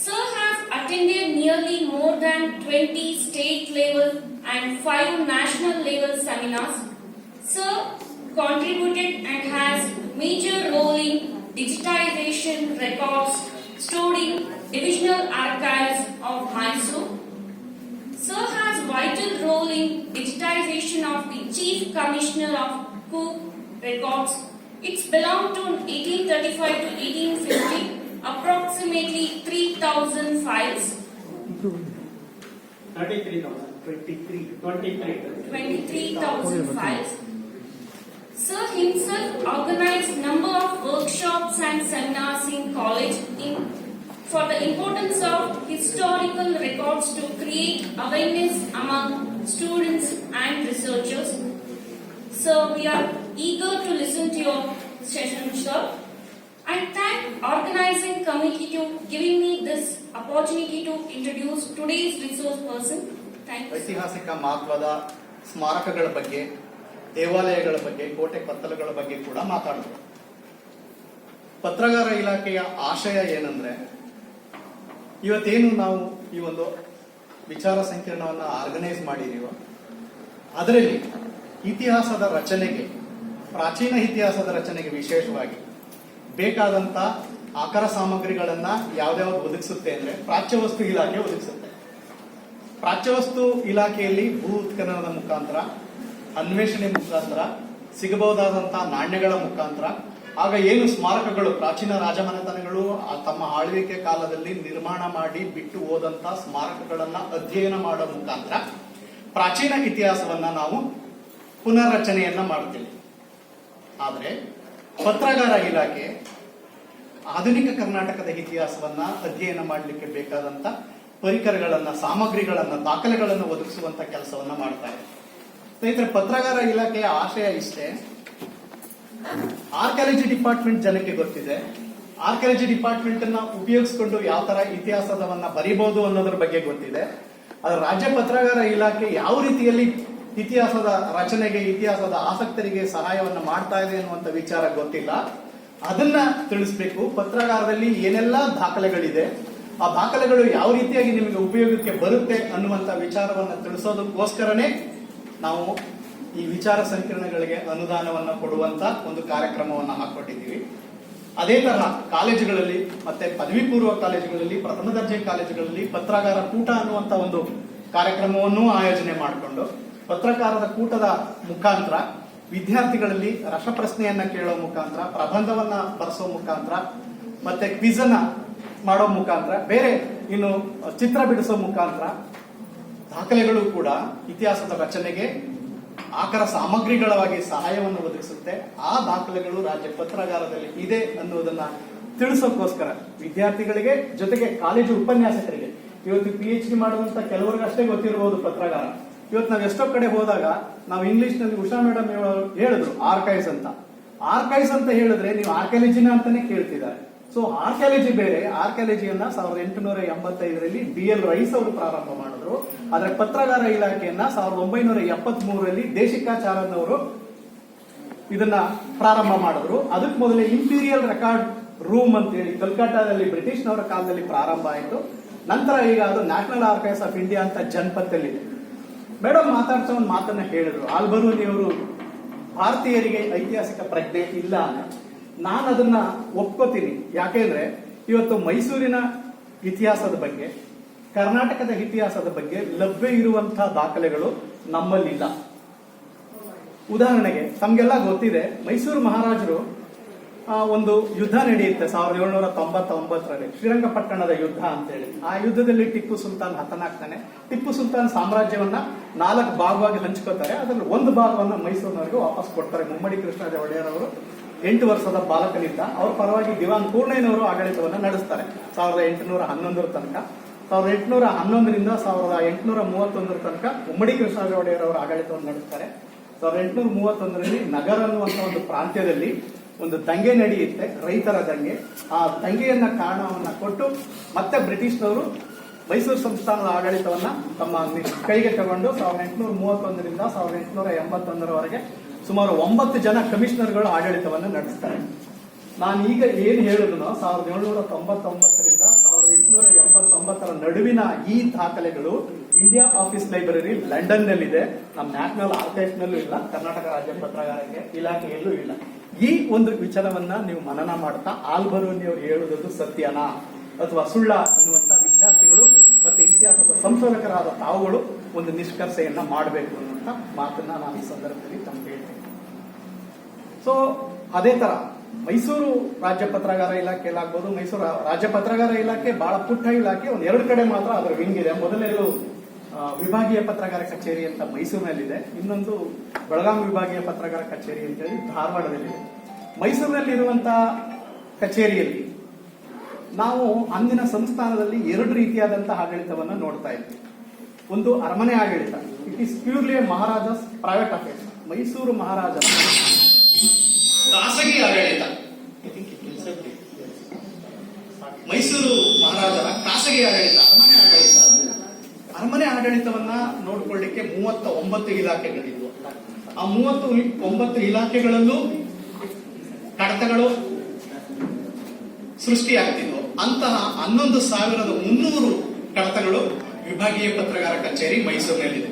Speaker 4: Sir has attended nearly more than 20 state level and 5 national level seminars. Sir contributed and has major role in digitization records stored in divisional archives of Mysore. Sir has vital role in digitization of the Chief Commissioner of Cook records. It's belonged to 1835 to 1850, approximately 3,000 files. 23,000 files. Sir himself organized number of workshops and seminars in college for the importance of historical records to create awareness among students and researchers. So we are eager to listen to your session, sir. I thank organizing committee to giving me this opportunity to introduce today's resource person. Thank you.
Speaker 5: ಐತಿಹಾಸಿಕ ಮಹತ್ವದ ಸ್ಮಾರಕಗಳ ಬಗ್ಗೆ, ದೇವಾಲಯಗಳ ಬಗ್ಗೆ, ಕೋಟೆ ಕೊತ್ತಲಗಳ ಬಗ್ಗೆ ಕೂಡ ಮಾತಾಡಬೇಕು. ಪತ್ರಗಾರ ಇಲಾಖೆಯ ಆಶಯ ಏನಂದ್ರೆ, ಇವತ್ತೇನು ನಾವು ಈ ಒಂದು ವಿಚಾರ ಸಂಕಿರಣವನ್ನ ಆರ್ಗನೈಸ್ ಮಾಡಿದೀವೋ ಅದರಲ್ಲಿ ಇತಿಹಾಸದ ರಚನೆಗೆ, ಪ್ರಾಚೀನ ಇತಿಹಾಸದ ರಚನೆಗೆ ವಿಶೇಷವಾಗಿ ಬೇಕಾದಂತ ಆಕಾರ ಸಾಮಗ್ರಿಗಳನ್ನ ಯಾವ್ದಾವ್ದು ಒದಗಿಸುತ್ತೆ ಅಂದ್ರೆ ಪ್ರಾಚ್ಯವಸ್ತು ಇಲಾಖೆ ಒದಗಿಸುತ್ತೆ. ಪ್ರಾಚ್ಯವಸ್ತು ಇಲಾಖೆಯಲ್ಲಿ ಭೂ ಉತ್ಖನನದ ಮುಖಾಂತರ, ಅನ್ವೇಷಣೆ ಮುಖಾಂತರ, ಸಿಗಬಹುದಾದಂತಹ ನಾಣ್ಯಗಳ ಮುಖಾಂತರ, ಆಗ ಏನು ಸ್ಮಾರಕಗಳು, ಪ್ರಾಚೀನ ರಾಜಮನೆತನಗಳು ತಮ್ಮ ಆಳ್ವಿಕೆ ಕಾಲದಲ್ಲಿ ನಿರ್ಮಾಣ ಮಾಡಿ ಬಿಟ್ಟು ಹೋದಂತ ಸ್ಮಾರಕಗಳನ್ನ ಅಧ್ಯಯನ ಮಾಡೋ ಮುಖಾಂತರ ಪ್ರಾಚೀನ ಇತಿಹಾಸವನ್ನ ನಾವು ಪುನರ್ರಚನೆಯನ್ನ ಮಾಡ್ತೀವಿ. ಆದ್ರೆ ಪತ್ರಗಾರ ಇಲಾಖೆ ಆಧುನಿಕ ಕರ್ನಾಟಕದ ಇತಿಹಾಸವನ್ನ ಅಧ್ಯಯನ ಮಾಡಲಿಕ್ಕೆ ಬೇಕಾದಂತ ಪರಿಕರಗಳನ್ನ, ಸಾಮಗ್ರಿಗಳನ್ನ, ದಾಖಲೆಗಳನ್ನು ಒದಗಿಸುವಂತ ಕೆಲಸವನ್ನ ಮಾಡ್ತಾರೆ. ಸ್ನೇಹಿತರೆ, ಪತ್ರಗಾರ ಇಲಾಖೆಯ ಆಶಯ ಇಷ್ಟೇ. ಆರ್ಕಿಯಾಲಜಿ ಡಿಪಾರ್ಟ್ಮೆಂಟ್ ಜನಕ್ಕೆ ಗೊತ್ತಿದೆ. ಆರ್ಕಿಯಾಲಜಿ ಡಿಪಾರ್ಟ್ಮೆಂಟ್ ಅನ್ನ ಉಪಯೋಗಿಸಿಕೊಂಡು ಯಾವ ತರ ಇತಿಹಾಸವನ್ನ ಬರೀಬಹುದು ಅನ್ನೋದ್ರ ಬಗ್ಗೆ ಗೊತ್ತಿದೆ. ಆದ್ರೆ ರಾಜ್ಯ ಪತ್ರಗಾರ ಇಲಾಖೆ ಯಾವ ರೀತಿಯಲ್ಲಿ ಇತಿಹಾಸದ ರಚನೆಗೆ, ಇತಿಹಾಸದ ಆಸಕ್ತರಿಗೆ ಸಹಾಯವನ್ನ ಮಾಡ್ತಾ ಇದೆ ಅನ್ನುವಂತ ವಿಚಾರ ಗೊತ್ತಿಲ್ಲ. ಅದನ್ನ ತಿಳಿಸ್ಬೇಕು. ಪತ್ರಗಾರದಲ್ಲಿ ಏನೆಲ್ಲ ದಾಖಲೆಗಳಿದೆ, ಆ ದಾಖಲೆಗಳು ಯಾವ ರೀತಿಯಾಗಿ ನಿಮಗೆ ಉಪಯೋಗಕ್ಕೆ ಬರುತ್ತೆ ಅನ್ನುವಂತ ವಿಚಾರವನ್ನ ತಿಳಿಸೋದಕ್ಕೋಸ್ಕರನೇ ನಾವು ಈ ವಿಚಾರ ಸಂಕಿರಣಗಳಿಗೆ ಅನುದಾನವನ್ನ ಕೊಡುವಂತ ಒಂದು ಕಾರ್ಯಕ್ರಮವನ್ನ ಹಾಕೊಂಡಿದ್ದೀವಿ. ಅದೇ ತರಹ ಕಾಲೇಜುಗಳಲ್ಲಿ ಮತ್ತೆ ಪದವಿ ಪೂರ್ವ ಕಾಲೇಜುಗಳಲ್ಲಿ, ಪ್ರಥಮ ದರ್ಜೆ ಕಾಲೇಜುಗಳಲ್ಲಿ ಪತ್ರಗಾರ ಕೂಟ ಅನ್ನುವಂತ ಒಂದು ಕಾರ್ಯಕ್ರಮವನ್ನು ಆಯೋಜನೆ ಮಾಡಿಕೊಂಡು ಪತ್ರಕಾರರ ಕೂಟದ ಮುಖಾಂತರ ವಿದ್ಯಾರ್ಥಿಗಳಲ್ಲಿ ರಸಪ್ರಶ್ನೆಯನ್ನ ಕೇಳೋ ಮುಖಾಂತರ, ಪ್ರಬಂಧವನ್ನ ಬರೆಸೋ ಮುಖಾಂತರ, ಮತ್ತೆ ಕ್ವಿಜ್ ಅನ್ನ ಮಾಡೋ ಮುಖಾಂತರ, ಬೇರೆ ಇನ್ನು ಚಿತ್ರ ಬಿಡಿಸೋ ಮುಖಾಂತರ ದಾಖಲೆಗಳು ಕೂಡ ಇತಿಹಾಸದ ರಚನೆಗೆ ಆಕರ ಸಾಮಗ್ರಿಗಳವಾಗಿ ಸಹಾಯವನ್ನು ಒದಗಿಸುತ್ತೆ. ಆ ದಾಖಲೆಗಳು ರಾಜ್ಯ ಪತ್ರಾಗಾರದಲ್ಲಿ ಇದೆ ಅನ್ನೋದನ್ನ ತಿಳಿಸೋಕ್ಕೋಸ್ಕರ ವಿದ್ಯಾರ್ಥಿಗಳಿಗೆ, ಜೊತೆಗೆ ಕಾಲೇಜು ಉಪನ್ಯಾಸಕರಿಗೆ, ಇವತ್ತು PhD ಮಾಡುವಂತ ಕೆಲವರಿಗೆ ಅಷ್ಟೇ ಗೊತ್ತಿರಬಹುದು ಪತ್ರಗಾರ. ಇವತ್ತು ನಾವು ಎಷ್ಟೋ ಕಡೆ ಹೋದಾಗ ನಾವು ಇಂಗ್ಲಿಷ್ ನಲ್ಲಿ ಉಷಾ ಮೇಡಮ್ ಹೇಳಿದ್ರು ಆರ್ಕೈವ್ಸ್ ಅಂತ. ಆರ್ಕೈವ್ಸ್ ಅಂತ ಹೇಳಿದ್ರೆ ನೀವು ಆರ್ಕಿಯಾಲಜಿನ ಅಂತಾನೆ ಕೇಳ್ತಿದ್ದಾರೆ. ಸೊ ಆರ್ಕಿಯಾಲಜಿ ಬೇರೆ. ಆರ್ಕಿಯಾಲಜಿಯನ್ನ 1885ರಲ್ಲಿ BL ರೈಸ್ ಅವರು ಪ್ರಾರಂಭ ಮಾಡಿದ್ರು. ಆದ್ರೆ ಪತ್ರಗಾರ ಇಲಾಖೆಯನ್ನ 1973ರಲ್ಲಿ ದೇಶಿಕಾಚಾರ್ಯನ್ ಅವರು ಇದನ್ನ ಪ್ರಾರಂಭ ಮಾಡಿದ್ರು. ಅದಕ್ಕೆ ಮೊದಲೇ ಇಂಪೀರಿಯಲ್ ರೆಕಾರ್ಡ್ ರೂಮ್ ಅಂತ ಹೇಳಿ ಕಲ್ಕಟ್ಟಾದಲ್ಲಿ ಬ್ರಿಟಿಷ್ನವರ ಕಾಲದಲ್ಲಿ ಪ್ರಾರಂಭ ಆಯಿತು. ನಂತರ ಈಗ ಅದು ನ್ಯಾಷನಲ್ ಆರ್ಕೈವ್ಸ್ ಆಫ್ ಇಂಡಿಯಾ ಅಂತ ಜನಪದಲ್ಲಿದೆ. ಮೇಡಮ್ ಮಾತಾಡ್ಸೋ ಒಂದು ಮಾತನ್ನ ಹೇಳಿದ್ರು, ಆಲ್ಬರೂನಿ ಅವರು ಭಾರತೀಯರಿಗೆ ಐತಿಹಾಸಿಕ ಪ್ರಜ್ಞೆ ಇಲ್ಲ ಅಂತ. ನಾನು ಅದನ್ನ ಒಪ್ಕೋತೀನಿ. ಯಾಕೆಂದ್ರೆ ಇವತ್ತು ಮೈಸೂರಿನ ಇತಿಹಾಸದ ಬಗ್ಗೆ, ಕರ್ನಾಟಕದ ಇತಿಹಾಸದ ಬಗ್ಗೆ ಲಭ್ಯ ಇರುವಂತಹ ದಾಖಲೆಗಳು ನಮ್ಮಲ್ಲಿಲ್ಲ. ಉದಾಹರಣೆಗೆ ತಮ್ಗೆಲ್ಲ ಗೊತ್ತಿದೆ, ಮೈಸೂರು ಮಹಾರಾಜರು ಒಂದು ಯುದ್ಧ ನಡೆಯುತ್ತೆ 1799ರಲ್ಲಿ, ಶ್ರೀರಂಗಪಟ್ಟಣದ ಯುದ್ಧ ಅಂತೇಳಿ. ಆ ಯುದ್ಧದಲ್ಲಿ ಟಿಪ್ಪು ಸುಲ್ತಾನ್ ಹತನಾಗ್ತಾನೆ. ಟಿಪ್ಪು ಸುಲ್ತಾನ್ ಸಾಮ್ರಾಜ್ಯವನ್ನ 4 ಭಾಗವಾಗಿ ಹಂಚ್ಕೋತಾರೆ. ಅದರಲ್ಲಿ ಒಂದು ಭಾಗವನ್ನ ಮೈಸೂರಿನವರಿಗೆ ವಾಪಸ್ ಕೊಡ್ತಾರೆ. ಮುಮ್ಮಡಿ ಕೃಷ್ಣರಾಜ ಒಡೆಯರ್ ಅವರು 8 ವರ್ಷದ ಬಾಲಕನಿದ್ದ. ಅವ್ರ ಪರವಾಗಿ ದಿವಾನ್ ಪೂರ್ಣಯ್ಯನವರು ಆಡಳಿತವನ್ನ ನಡೆಸ್ತಾರೆ 1811 ತನಕ. 1811ರಿಂದ 1831 ತನಕ ಮುಮ್ಮಡಿ ಕೃಷ್ಣರಾಜ ಒಡೆಯರ್ ಅವರು ಆಡಳಿತವನ್ನು ನಡೆಸ್ತಾರೆ. 1831ರಲ್ಲಿ ನಗರ ಅನ್ನುವಂತ ಒಂದು ಪ್ರಾಂತ್ಯದಲ್ಲಿ ಒಂದು ದಂಗೆ ನಡೆಯುತ್ತೆ, ರೈತರ ದಂಗೆ. ಆ ದಂಗೆಯನ್ನ ಕಾರಣವನ್ನ ಕೊಟ್ಟು ಮತ್ತೆ ಬ್ರಿಟಿಷ್ನವರು ಮೈಸೂರು ಸಂಸ್ಥಾನದ ಆಡಳಿತವನ್ನ ತಮ್ಮ ಕೈಗೆ ತಗೊಂಡು 1831ರಿಂದ 1881ರವರೆಗೆ ಸುಮಾರು 9 ಜನ ಕಮಿಷನರ್ಗಳು ಆಡಳಿತವನ್ನು ನಡೆಸ್ತಾರೆ. ನಾನು ಈಗ ಏನ್ ಹೇಳಿದ್ರು 1799ರಿಂದ 1889ರ ನಡುವಿನ ಈ ದಾಖಲೆಗಳು ಇಂಡಿಯಾ ಆಫೀಸ್ ಲೈಬ್ರರಿ ಲಂಡನ್ ನಲ್ಲಿದೆ. ನಮ್ಮ ನ್ಯಾಷನಲ್ ಆರ್ಕೈವ್ಸ್ ನಲ್ಲೂ ಇಲ್ಲ, ಕರ್ನಾಟಕ ರಾಜ್ಯ ಪತ್ರಗಾರಿಕೆ ಇಲಾಖೆಯಲ್ಲೂ ಇಲ್ಲ. ಈ ಒಂದು ವಿಚಾರವನ್ನ ನೀವು ಮನನ ಮಾಡ್ತಾ ಆಲ್ಬರೂನಿ ಅವರು ಹೇಳುವುದು ಸತ್ಯನಾ ಅಥವಾ ಸುಳ್ಳ ಅನ್ನುವಂತ ವಿದ್ಯಾರ್ಥಿಗಳು ಮತ್ತೆ ಇತಿಹಾಸದ ಸಂಶೋಧಕರಾದ ತಾವುಗಳು ಒಂದು ನಿಷ್ಕರ್ಷೆಯನ್ನ ಮಾಡಬೇಕು ಅನ್ನುವಂತ ಮಾತನ್ನ ನಾನು ಈ ಸಂದರ್ಭದಲ್ಲಿ ತಮ್ಗೆ ಹೇಳ್ತೇನೆ. ಸೊ ಅದೇ ತರ ಮೈಸೂರು ರಾಜ್ಯ ಪತ್ರಗಾರ ಇಲಾಖೆಯಲ್ಲಾಗ್ಬೋದು, ಮೈಸೂರು ರಾಜ್ಯ ಪತ್ರಗಾರ ಇಲಾಖೆ ಬಹಳ ಪುಟ್ಟ ಇಲಾಖೆ. 2 ಕಡೆ ಮಾತ್ರ ಅದರ ವಿಂಗ್ ಇದೆ. ಮೊದಲನೇದು ವಿಭಾಗೀಯ ಪತ್ರಗಾರ ಕಚೇರಿ ಅಂತ ಮೈಸೂರಿನಲ್ಲಿದೆ, ಇನ್ನೊಂದು ಬೆಳಗಾಂ ವಿಭಾಗೀಯ ಪತ್ರಗಾರ ಕಚೇರಿ ಅಂತೇಳಿ ಧಾರವಾಡದಲ್ಲಿದೆ. ಮೈಸೂರಿನಲ್ಲಿರುವಂತಹ ಕಚೇರಿಯಲ್ಲಿ ನಾವು ಅಂದಿನ ಸಂಸ್ಥಾನದಲ್ಲಿ 2 ರೀತಿಯಾದಂತಹ ಆಡಳಿತವನ್ನು ನೋಡ್ತಾ ಇದ್ವಿ. ಒಂದು ಅರಮನೆ ಆಡಳಿತ, it is purely Maharajas private affairs. Mysuru ಮಹಾರಾಜರ ಖಾಸಗಿ ಆಡಳಿತ, ಮೈಸೂರು ಮಹಾರಾಜರ ಖಾಸಗಿ ಆಡಳಿತ, ಅರಮನೆ ಆಡಳಿತ. ಅರಮನೆ ಆಡಳಿತವನ್ನ ನೋಡ್ಕೊಳ್ಳಿಕ್ಕೆ 39 ಇಲಾಖೆಗಳಿದ್ವು. ಆ 39 ಇಲಾಖೆಗಳಲ್ಲೂ ಕಡತಗಳು ಸೃಷ್ಟಿಯಾಗ್ತಿದ್ವು. ಅಂತಹ 11,300 ಕಡತಗಳು ವಿಭಾಗೀಯ ಪತ್ರಗಾರ ಕಚೇರಿ ಮೈಸೂರಿನಲ್ಲಿದೆ.